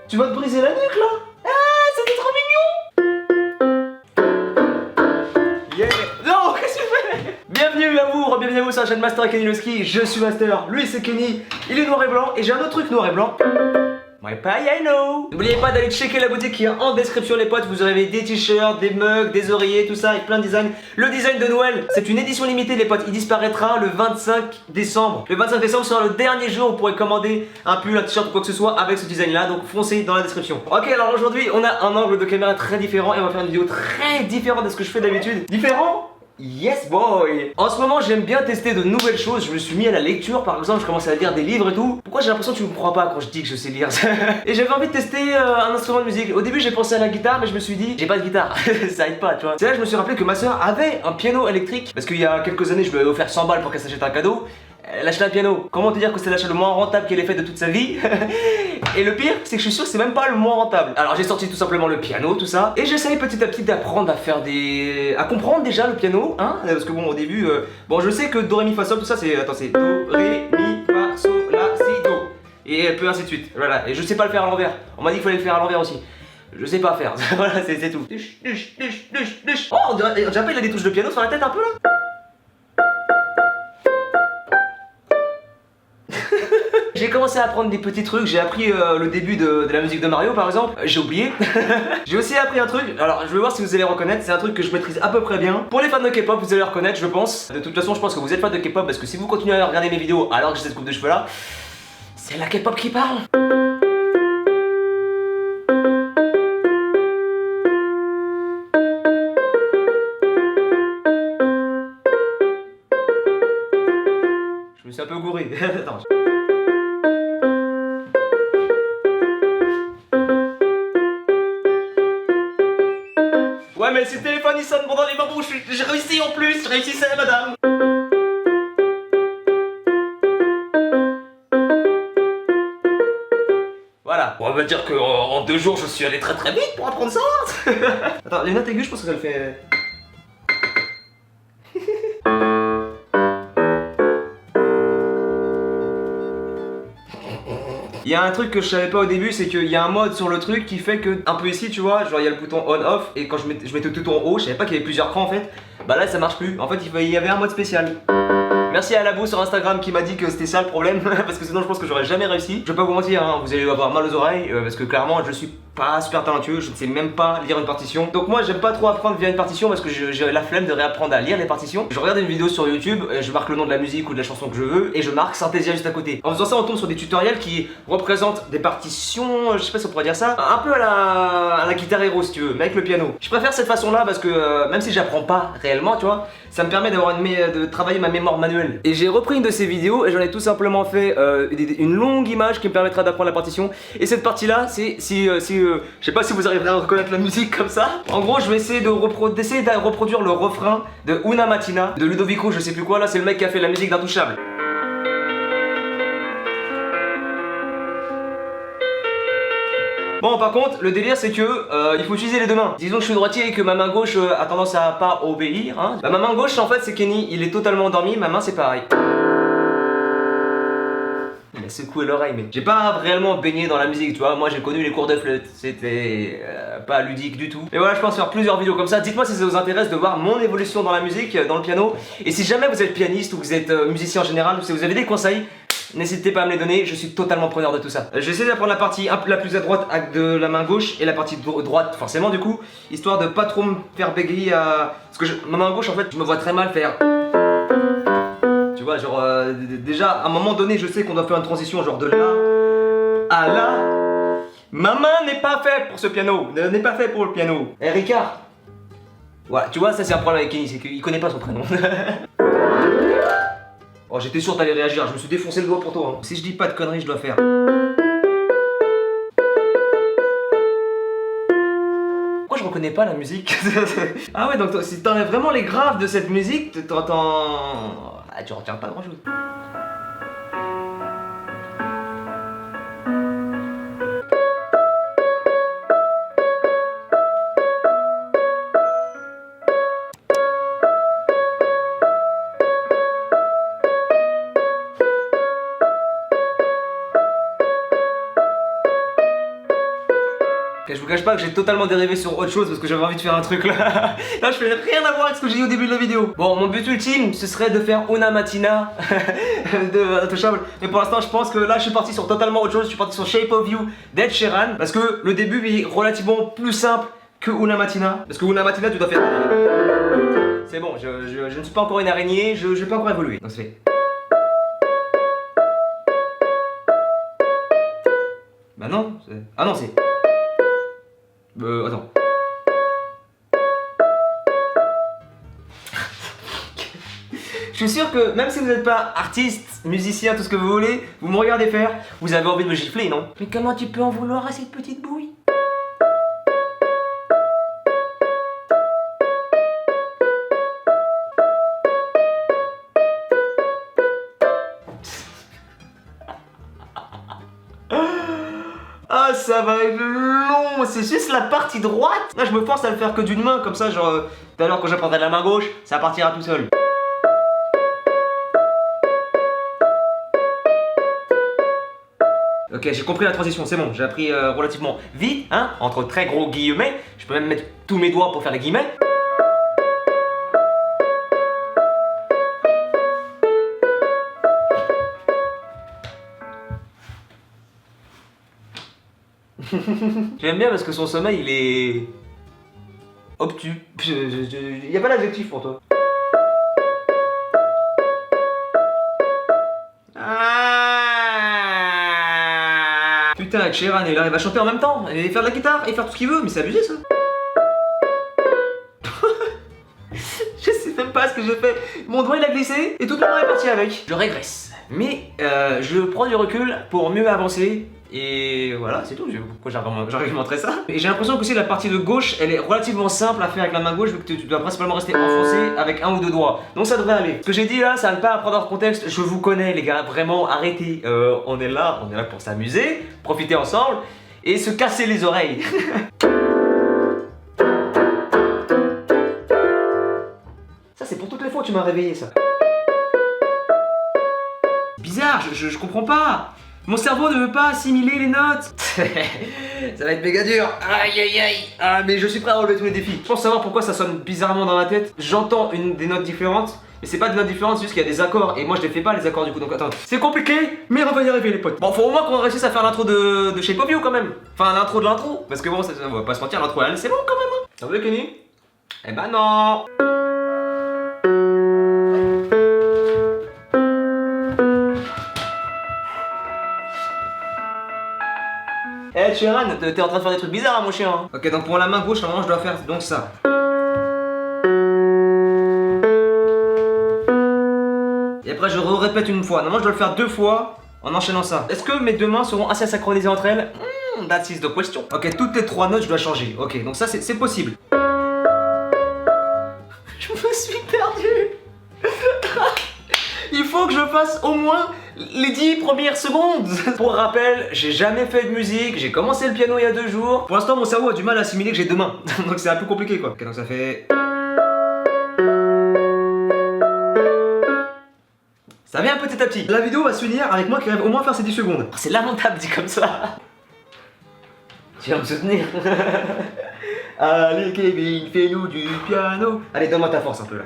Tu vas te briser la nuque là? Ah, c'était trop mignon! Yeah! Non, qu'est-ce que tu fais? Bienvenue à vous sur la chaîne Master et Kenny le ski. Je suis Master, lui c'est Kenny, il est noir et blanc et j'ai un autre truc noir et blanc. My pie, I know. N'oubliez pas d'aller checker la boutique qui est en description les potes. Vous aurez des t-shirts, des mugs, des oreillers, tout ça avec plein de designs. Le design de Noël, c'est une édition limitée les potes. Il disparaîtra le 25 décembre. Le 25 décembre sera le dernier jour où vous pourrez commander un pull, un t-shirt ou quoi que ce soit avec ce design là. Donc foncez dans la description. Ok, alors aujourd'hui on a un angle de caméra très différent et on va faire une vidéo très différente de ce que je fais d'habitude. Différent? Yes boy! En ce moment j'aime bien tester de nouvelles choses. Je me suis mis à la lecture par exemple, je commence à lire des livres et tout. Pourquoi j'ai l'impression que tu me crois pas quand je dis que je sais lire? Et j'avais envie de tester un instrument de musique. Au début j'ai pensé à la guitare mais je me suis dit j'ai pas de guitare, ça aide pas tu vois. C'est là que je me suis rappelé que ma soeur avait un piano électrique. Parce qu'il y a quelques années je lui avais offert 100 balles pour qu'elle s'achète un cadeau. Elle a acheté un piano. Comment te dire que c'est l'achat le moins rentable qu'elle ait fait de toute sa vie? Et le pire, c'est que je suis sûr que c'est même pas le moins rentable. Alors j'ai sorti tout simplement le piano, tout ça. Et j'essaye petit à petit d'apprendre à faire des... à comprendre déjà le piano, hein. Parce que bon, au début, bon, je sais que do, ré, mi, fa, sol, tout ça, c'est... Attends, c'est do, ré, mi, fa, sol, la, si, do. Et un peu ainsi de suite. Voilà. Et je sais pas le faire à l'envers. On m'a dit qu'il fallait le faire à l'envers aussi. Je sais pas faire. Voilà, c'est tout. Oh, on dirait pas il a des touches de piano sur la tête un peu là. J'ai commencé à apprendre des petits trucs, j'ai appris le début de la musique de Mario par exemple, j'ai oublié. J'ai aussi appris un truc, alors je vais voir si vous allez reconnaître, c'est un truc que je maîtrise à peu près bien. Pour les fans de K-pop, vous allez le reconnaître je pense. De toute façon je pense que vous êtes fans de K-pop parce que si vous continuez à regarder mes vidéos alors que j'ai cette coupe de cheveux là, c'est la K-pop qui parle. Je me suis un peu gouré, attends. Ouais mais si le téléphone il sonne pendant les moments où j'ai réussi en plus, je réussissais madame. Voilà, on va dire qu'en 2 jours je suis allé très très vite pour apprendre ça. Attends, les notes aiguës je pense que ça le fait... Il y a un truc que je savais pas au début, c'est qu'il y a un mode sur le truc qui fait que, un peu ici tu vois, genre il y a le bouton on-off et quand je mettais tout en haut, je savais pas qu'il y avait plusieurs crans en fait. Bah là ça marche plus, en fait il y avait un mode spécial. Merci à Labo sur Instagram qui m'a dit que c'était ça le problème, parce que sinon je pense que j'aurais jamais réussi. Je vais pas vous mentir, hein, vous allez avoir mal aux oreilles, parce que clairement je suis pas super talentueux, je ne sais même pas lire une partition. Donc moi j'aime pas trop apprendre via une partition parce que j'ai la flemme de réapprendre à lire les partitions. Je regarde une vidéo sur YouTube, je marque le nom de la musique ou de la chanson que je veux et je marque Synthesia juste à côté. En faisant ça on tombe sur des tutoriels qui représentent des partitions, je sais pas si on pourrait dire ça, un peu à la guitare héros si tu veux, mais avec le piano. Je préfère cette façon là parce que même si j'apprends pas réellement tu vois, ça me permet d'avoir de travailler ma mémoire manuelle. Et j'ai repris une de ces vidéos et j'en ai tout simplement fait une longue image qui me permettra d'apprendre la partition. Et cette partie là, c'est je sais pas si vous arriverez à reconnaître la musique comme ça. En gros, je vais essayer de reproduire le refrain de Una Mattina de Ludovico, je sais plus quoi. Là, c'est le mec qui a fait la musique d'Intouchable. Bon par contre le délire c'est que il faut utiliser les deux mains. Disons que je suis droitier et que ma main gauche a tendance à pas obéir hein. Bah, ma main gauche en fait c'est Kenny, il est totalement endormi, ma main c'est pareil. Il a secoué l'oreille mais j'ai pas réellement baigné dans la musique tu vois, moi j'ai connu les cours de flûte, c'était pas ludique du tout. Mais voilà je pense faire plusieurs vidéos comme ça, dites-moi si ça vous intéresse de voir mon évolution dans la musique, dans le piano. Et si jamais vous êtes pianiste ou que vous êtes musicien en général ou si vous avez des conseils, n'hésitez pas à me les donner, je suis totalement preneur de tout ça. Je vais essayer d'apprendre la partie la plus à droite de la main gauche et la partie droite forcément du coup, histoire de pas trop me faire bégayer à... Parce que ma main gauche en fait, je me vois très mal faire... Tu vois, genre déjà à un moment donné, je sais qu'on doit faire une transition genre de là à là. Ma main n'est pas faite pour ce piano, n'est pas faite pour le piano. Eh Ricard. Voilà, tu vois, ça c'est un problème avec Kenny, c'est qu'il connaît pas son prénom. Oh, j'étais sûr que t'allais réagir, je me suis défoncé le doigt pour toi. Hein. Si je dis pas de conneries, je dois faire. Pourquoi je reconnais pas la musique? Ah ouais, donc si t'enlèves vraiment les graves de cette musique, t'entends... Ah, tu retiens pas grand chose. cache pas que j'ai totalement dérivé sur autre chose parce que j'avais envie de faire un truc là. Là je fais rien à voir avec ce que j'ai dit au début de la vidéo. Bon, mon but ultime ce serait de faire Una Mattina de Intouchable. Mais pour l'instant je pense que là je suis parti sur totalement autre chose. Je suis parti sur Shape of You d'Ed Sheeran. Parce que le début est relativement plus simple que Una Mattina. Parce que Una Mattina tu dois faire... C'est bon, je ne suis pas encore une araignée, je peux encore évoluer. Donc c'est... Bah non, c'est... Ah non, c'est... Attends. Je suis sûr que même si vous n'êtes pas artiste, musicien, tout ce que vous voulez, vous me regardez faire, vous avez envie de me gifler, non? Mais comment tu peux en vouloir à cette petite bouille? Ah, ça va être long, c'est juste la partie droite. Là je me force à le faire que d'une main, comme ça genre tout à l'heure quand j'apprendrai la main gauche, ça partira tout seul. Ok, j'ai compris la transition, c'est bon, j'ai appris relativement vite, hein, entre très gros guillemets. Je peux même mettre tous mes doigts pour faire les guillemets. J'aime bien parce que son sommeil il est... obtus. Y a pas d'adjectif pour toi. Putain, Ed Sheeran il arrive à chanter en même temps, et faire de la guitare, et faire tout ce qu'il veut, mais c'est abusé ça. Je sais même pas ce que j'ai fait. Mon doigt il a glissé, et toute la main est partie avec. Je régresse. Mais je prends du recul pour mieux avancer. Et voilà, c'est tout. Pourquoi j'argumenterais ça? Et j'ai l'impression que aussi la partie de gauche, elle est relativement simple à faire avec la main gauche, vu que tu dois principalement rester enfoncé avec un ou deux doigts. Donc ça devrait aller. Ce que j'ai dit là, ça va ne pas prendre hors contexte. Je vous connais les gars, vraiment, arrêtez. On est là pour s'amuser, profiter ensemble et se casser les oreilles. Ça c'est pour toutes les fois que tu m'as réveillé ça. Bizarre, je comprends pas. Mon cerveau ne veut pas assimiler les notes. Ça va être méga dur. Aïe aïe aïe. Ah mais je suis prêt à relever tous les défis. Je pense savoir pourquoi ça sonne bizarrement dans ma tête. J'entends des notes différentes. Mais c'est pas des notes différentes, c'est juste qu'il y a des accords. Et moi je les fais pas les accords du coup. Donc attends. C'est compliqué, mais on va y arriver les potes. Bon, faut au moins qu'on réussisse à faire l'intro de Shape of You quand même. Enfin l'intro de l'intro. Parce que bon, on va pas se mentir, l'intro c'est bon quand même. Hein. Ça vous plaît Kenny? Eh ben non. Ed Sheeran, t'es en train de faire des trucs bizarres, hein, mon chien. Hein. Ok, donc pour la main gauche, normalement, je dois faire donc ça. Et après, je répète une fois. Normalement, je dois le faire deux fois en enchaînant ça. Est-ce que mes deux mains seront assez synchronisées entre elles? That is the question. Ok, toutes les trois notes, je dois changer. Ok, donc ça, c'est possible. Je me suis perdu. Il faut que je fasse au moins les 10 premières secondes. Pour rappel, j'ai jamais fait de musique, j'ai commencé le piano il y a 2 jours. Pour l'instant, mon cerveau a du mal à assimiler que j'ai deux mains. Donc c'est un peu compliqué quoi. Ok, donc ça fait... Ça vient petit à petit. La vidéo va se finir avec moi qui arrive au moins à faire ces 10 secondes. Oh, c'est lamentable dit comme ça. Tu vas me soutenir. Allez Kevin, fais-nous du piano. Allez, donne-moi ta force un peu là.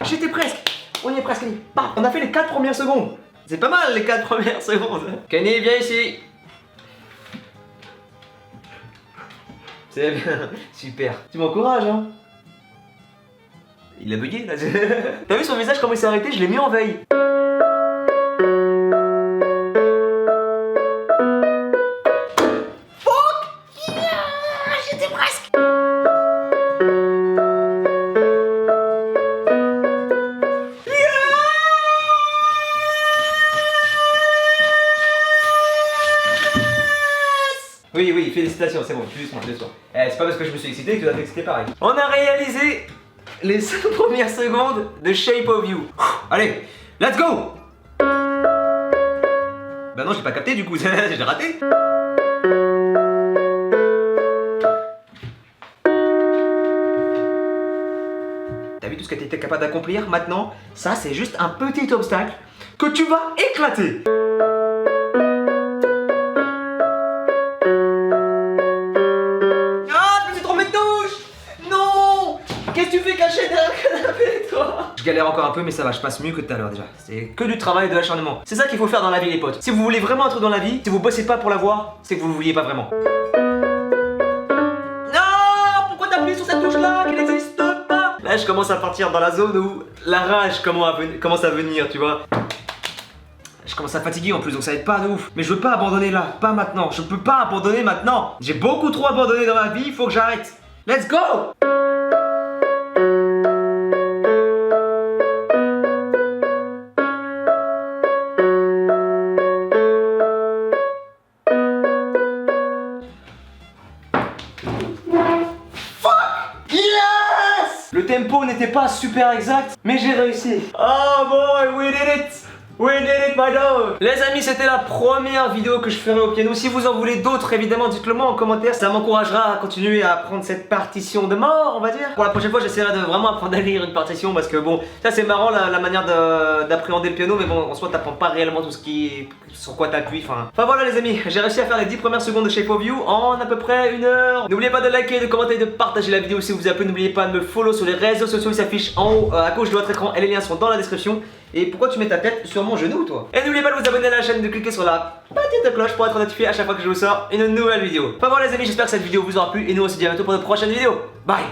J'étais presque. On y est presque. Bah, on a fait les 4 premières secondes. C'est pas mal les 4 premières secondes. Kenny, viens ici. C'est bien. Super. Tu m'encourages, hein. Il a bugué là. T'as vu son visage comment il s'est arrêté? Je l'ai mis en veille. Fuck yeah. J'étais presque. Oui, félicitations, c'est bon, doucement. C'est pas parce que je me suis excité que tu dois t'exciter pareil. On a réalisé les 5 premières secondes de Shape of You. Allez, let's go. Bah non, j'ai pas capté du coup, j'ai raté. T'as vu tout ce que t'étais capable d'accomplir? Maintenant, ça c'est juste un petit obstacle que tu vas éclater. Ah, je me suis trompé de touche. Non. Qu'est-ce que tu fais caché derrière le canapé, toi? Je galère encore un peu, mais ça va, je passe mieux que tout à l'heure déjà. C'est que du travail et de l'acharnement. C'est ça qu'il faut faire dans la vie, les potes. Si vous voulez vraiment un truc dans la vie, si vous bossez pas pour l'avoir, c'est que vous le vouliez pas vraiment. Non, pourquoi t'appuies sur cette touche-là qui n'existe pas? Là, je commence à partir dans la zone où la rage commence à venir, tu vois. Je commence à fatiguer en plus, donc ça aide pas de ouf. Mais je veux pas abandonner là, pas maintenant. Je peux pas abandonner maintenant. J'ai beaucoup trop abandonné dans ma vie, il faut que j'arrête. Let's go! Le tempo n'était pas super exact, mais j'ai réussi. Oh boy, we did it! We did it, my dog! Les amis, c'était la première vidéo que je ferai au piano. Si vous en voulez d'autres, évidemment, dites-le moi en commentaire. Ça m'encouragera à continuer à apprendre cette partition de mort, on va dire. Pour la prochaine fois, j'essaierai de vraiment apprendre à lire une partition parce que bon, ça c'est marrant la manière d'appréhender le piano, mais bon, en soi, t'apprends pas réellement tout ce qui sur quoi t'appuies. Enfin voilà, les amis, j'ai réussi à faire les 10 premières secondes de Shape of You en à peu près 1 heure. N'oubliez pas de liker, de commenter, de partager la vidéo si vous a plu. N'oubliez pas de me follow sur les réseaux sociaux, ils s'affichent en haut à gauche de votre écran et les liens sont dans la description. Et pourquoi tu mets ta tête sur mon genou, toi? Et n'oubliez pas de vous abonner à la chaîne, de cliquer sur la petite cloche pour être notifié à chaque fois que je vous sors une nouvelle vidéo. Enfin voilà, les amis, j'espère que cette vidéo vous aura plu et nous on se dit à bientôt pour de prochaines vidéos. Bye.